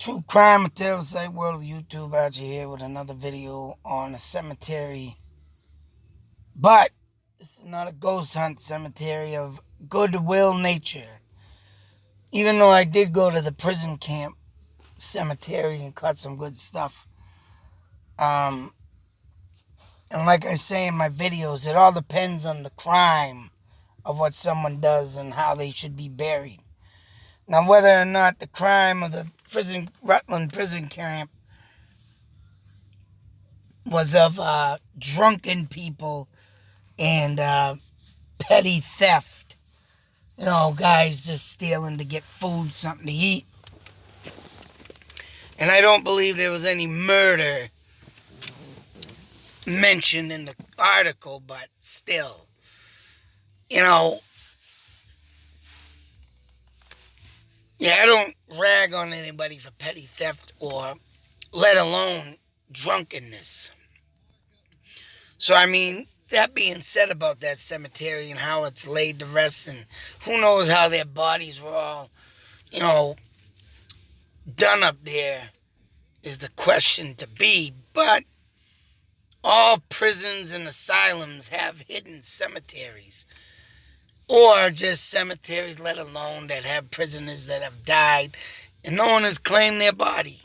True Crime Material Site World YouTube out here with another video on a cemetery. But this is not a ghost hunt cemetery of goodwill nature. Even though I did go to the prison camp cemetery and cut some good stuff. And like I say in my videos, it all depends on the crime of what someone does and how they should be buried. Now, whether or not the crime of the Rutland prison camp was of drunken people and petty theft, guys just stealing to get food, something to eat. And I don't believe there was any murder mentioned in the article, but still, I don't rag on anybody for petty theft or let alone drunkenness. So, that being said about that cemetery and how it's laid to rest, and who knows how their bodies were all, done up there, is the question to be. But all prisons and asylums have hidden cemeteries, or just cemeteries, let alone that have prisoners that have died and no one has claimed their body.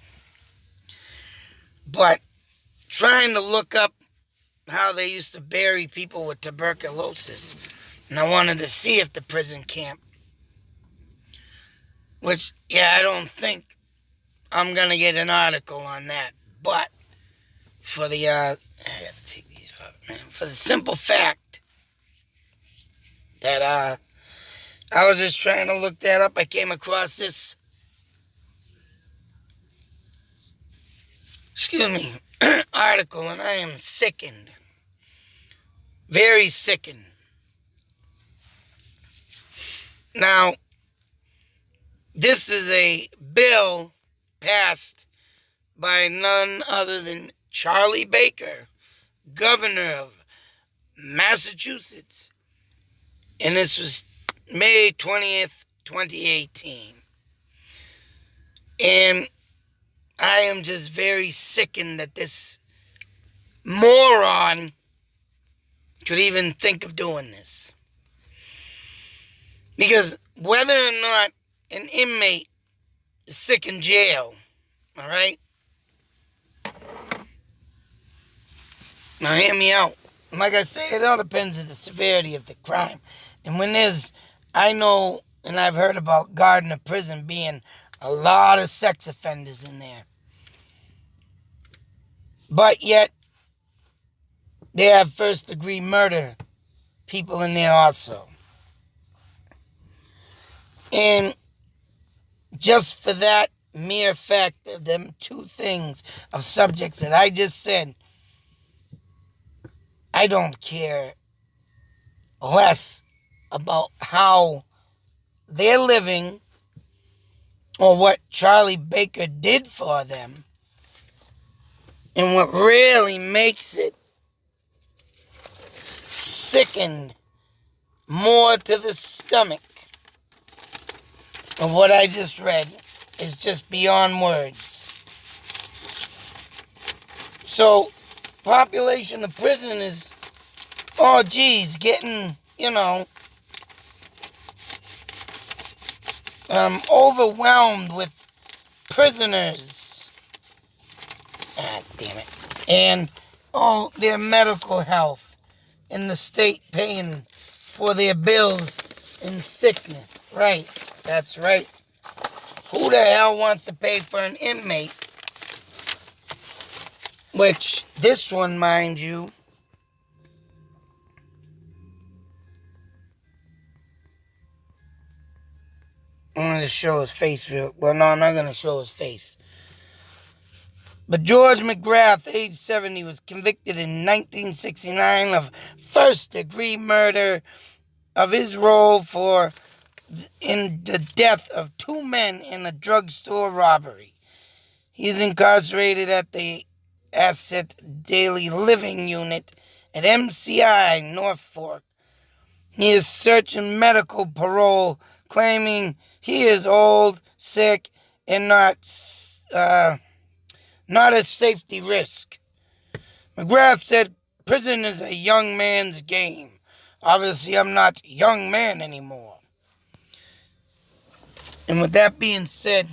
But trying to look up how they used to bury people with tuberculosis, and I wanted to see if the prison camp, which, I don't think I'm going to get an article on that, but for the, I got to take these out, man, for the simple fact that, I was just trying to look that up. I came across this, article, and I am sickened. Very sickened. Now, this is a bill passed by none other than Charlie Baker, governor of Massachusetts. And this was May 20th, 2018. And I am just very sickened that this moron could even think of doing this. Because whether or not an inmate is sick in jail, all right? Now hear me out. Like I say, it all depends on the severity of the crime. And I know and I've heard about Gardner Prison being a lot of sex offenders in there. But yet, they have first-degree murder people in there also. And just for that mere fact of them two things of subjects that I just said, I don't care less about how they're living or what Charlie Baker did for them. And what really makes it sickened more to the stomach of what I just read is just beyond words. So, population of prison is, getting, overwhelmed with prisoners. Ah, damn it. And, their medical health. And the state paying for their bills in sickness. Right. That's right. Who the hell wants to pay for an inmate? Which, this one, mind you, I'm going to show his face. Well, no, I'm not going to show his face. But George McGrath, age 70, was convicted in 1969 of first-degree murder of his role in the death of two men in a drugstore robbery. He is incarcerated at the Asset Daily Living Unit at MCI Norfolk. He is searching medical parole, claiming he is old, sick, and not not a safety risk. McGrath said, prison is a young man's game. Obviously, I'm not a young man anymore. And with that being said,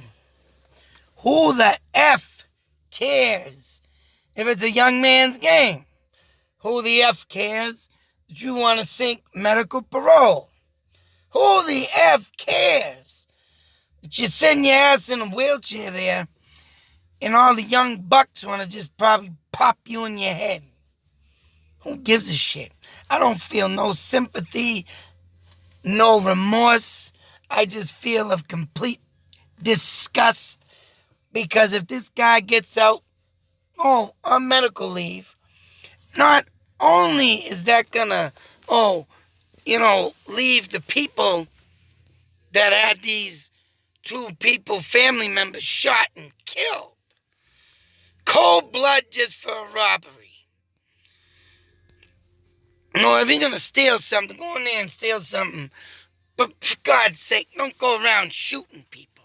who the F cares if it's a young man's game? Who the F cares that you want to sink medical parole? Who the F cares that you send your ass in a wheelchair there and all the young bucks want to just probably pop you in your head? Who gives a shit? I don't feel no sympathy, no remorse. I just feel of complete disgust, because if this guy gets out on medical leave, not only is that gonna leave the people that had these two people, family members, shot and killed, cold blood just for a robbery. If you're gonna steal something, go in there and steal something, but for God's sake, don't go around shooting people,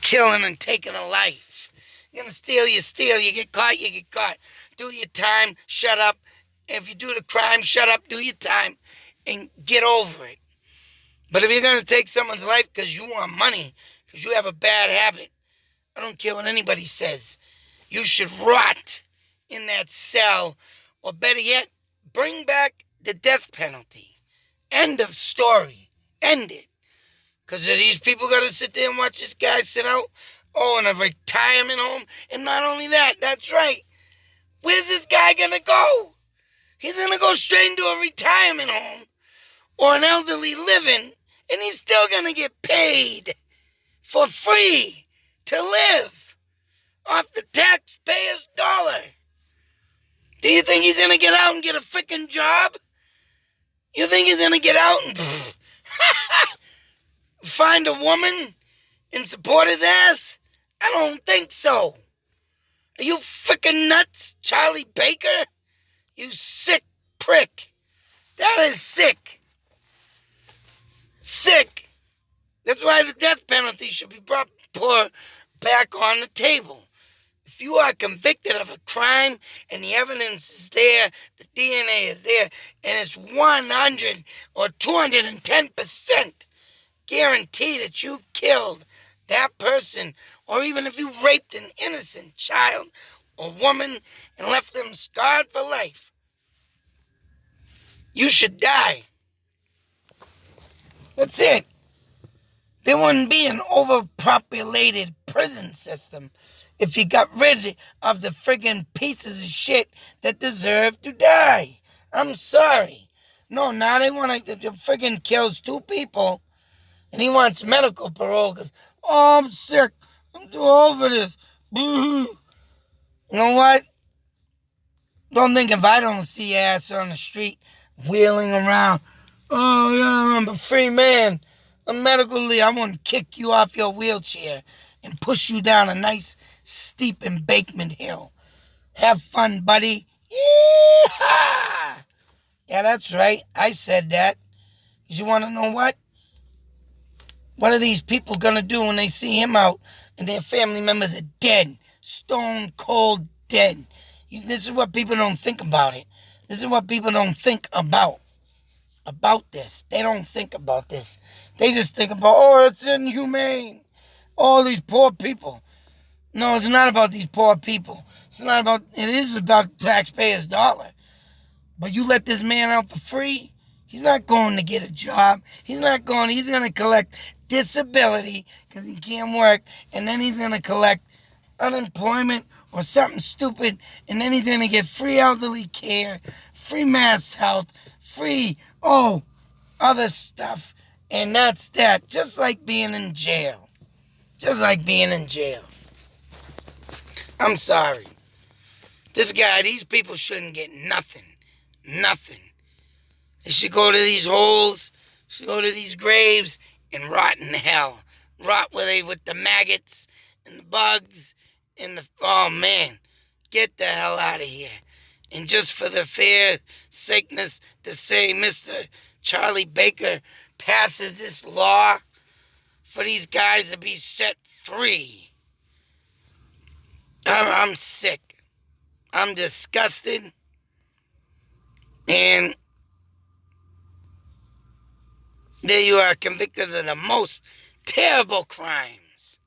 killing and taking a life. You're gonna steal, you steal. You get caught, you get caught. Do your time, shut up. If you do the crime, shut up, do your time, and get over it. But if you're gonna take someone's life because you want money, because you have a bad habit, I don't care what anybody says, you should rot in that cell, or better yet, bring back the death penalty. End of story. End it. Because are these people going to sit there and watch this guy sit out? In a retirement home? And not only that, that's right. Where's this guy going to go? He's going to go straight into a retirement home or an elderly living, and he's still going to get paid for free to live off the taxpayer's dollar. Do you think he's going to get out and get a freaking job? You think he's going to get out and find a woman and support his ass? I don't think so. Are you freaking nuts, Charlie Baker? You sick prick. That is sick. Sick. That's why the death penalty should be brought back on the table. If you are convicted of a crime and the evidence is there, the DNA is there, and it's 100 or 210% guarantee that you killed that person, or even if you raped an innocent child or woman and left them scarred for life, you should die. That's it. There wouldn't be an overpopulated prison system if you got rid of the friggin' pieces of shit that deserve to die. I'm sorry. No, now they want to friggin' kills two people, and he wants medical parole because, I'm sick. I'm too old for this. You know what? Don't think if I don't see your ass on the street wheeling around, oh yeah, I'm a free man, I'm medical leave, I want to kick you off your wheelchair and push you down a nice steep embankment hill. Have fun, buddy. Yeehaw! Yeah, that's right. I said that. Because you want to know what? What are these people going to do when they see him out and their family members are dead? Stone cold dead. This is what people don't think about it. This is what people don't think about this. They don't think about this. They just think about, it's inhumane. All these poor people. No, it's not about these poor people. It is about taxpayers' dollar. But you let this man out for free, he's not going to get a job. He's going to collect disability because he can't work, and then he's going to collect unemployment or something stupid, and then he's going to get free elderly care, free mass health, free, other stuff. And that's that. Just like being in jail. I'm sorry. These people shouldn't get nothing. Nothing. They should go to these holes, should go to these graves, and rot in hell. Rot with the maggots and the bugs and get the hell out of here. And just for the fair sakeness to say Mr. Charlie Baker passes this law for these guys to be set free. I'm sick. I'm disgusted. And there you are, convicted of the most terrible crimes.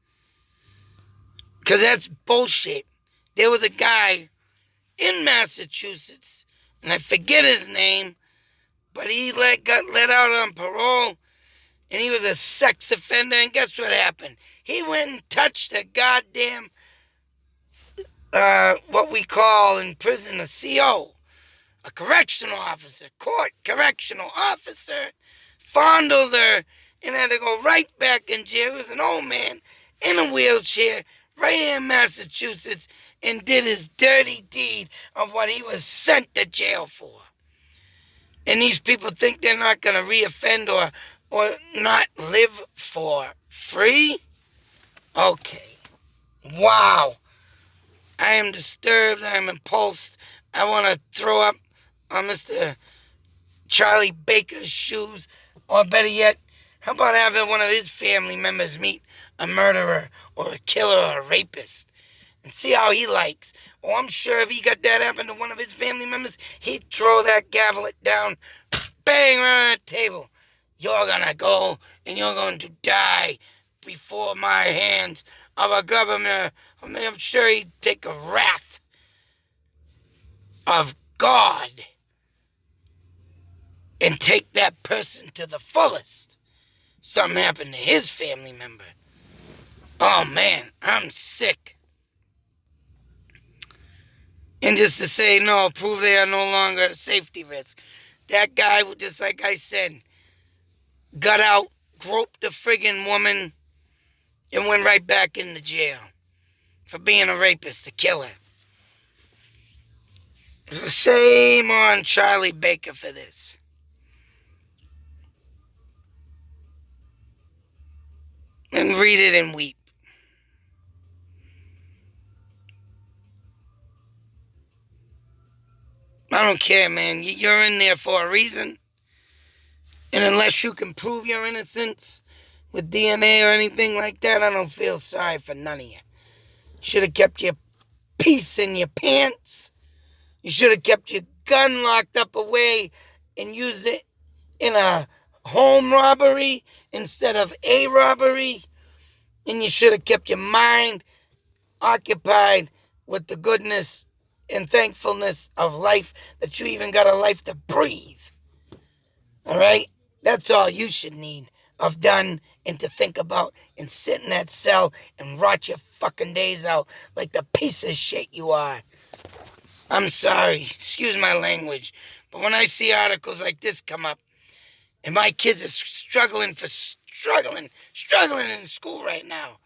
Because that's bullshit. There was a guy in Massachusetts, and I forget his name, but he got let out on parole, and he was a sex offender, and guess what happened? He went and touched a goddamn, what we call in prison a CO, a correctional officer, court correctional officer, fondled her, and had to go right back in jail. He was an old man in a wheelchair, right here in Massachusetts, and did his dirty deed of what he was sent to jail for. And these people think they're not going to reoffend or not live for free? Okay. Wow. I am disturbed. I am impulsed. I want to throw up on Mr. Charlie Baker's shoes. Or better yet, how about having one of his family members meet a murderer or a killer or a rapist and see how he likes? Oh, I'm sure if he got that happen to one of his family members, he'd throw that gavelet down, bang, right on the table. You're gonna go and you're going to die before my hands of a governor. I mean, I'm sure he'd take a wrath of God and take that person to the fullest. Something happened to his family member. Oh man, I'm sick. And just to say no, prove they are no longer a safety risk. That guy, just like I said, got out, groped the friggin' woman, and went right back into jail for being a rapist, a killer. Shame on Charlie Baker for this. And read it and weep. I don't care, man. You're in there for a reason. And unless you can prove your innocence with DNA or anything like that, I don't feel sorry for none of you. Should have kept your piece in your pants. You should have kept your gun locked up away and used it in a home robbery instead of a robbery. And you should have kept your mind occupied with the goodness and thankfulness of life, that you even got a life to breathe. All right? That's all you should need of done and to think about, and sit in that cell and rot your fucking days out like the piece of shit you are. I'm sorry, excuse my language, but when I see articles like this come up, and my kids are struggling in school right now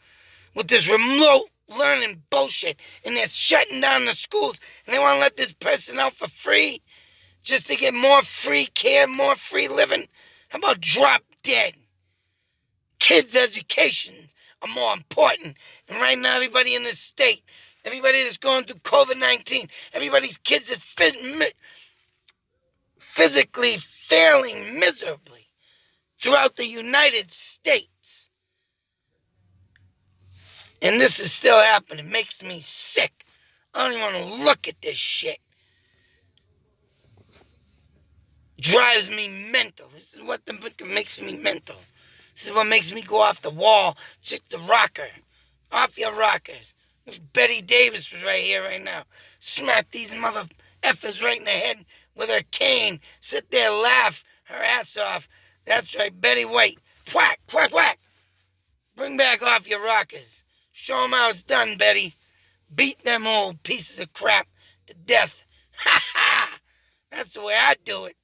with this remote learning bullshit, and they're shutting down the schools, and they want to let this person out for free just to get more free care, more free living. How about drop dead? Kids' educations are more important. And right now, everybody in this state, everybody that's going through COVID-19, everybody's kids is physically failing miserably throughout the United States. And this is still happening. It makes me sick. I don't even want to look at this shit. Drives me mental. This is what makes me mental. This is what makes me go off the wall. Check the rocker. Off your rockers. If Betty Davis was right here right now, smack these mother effers right in the head with her cane. Sit there, laugh her ass off. That's right, Betty White. Whack, whack, whack. Bring back off your rockers. Show them how it's done, Betty. Beat them old pieces of crap to death. Ha ha! That's the way I do it.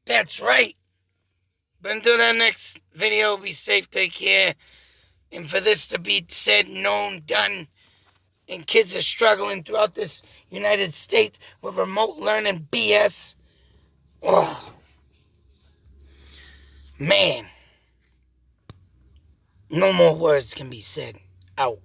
That's right. But until that next video, be safe, take care. And for this to be said, known, done, and kids are struggling throughout this United States with remote learning BS. Oh, man. No more words can be said. Out.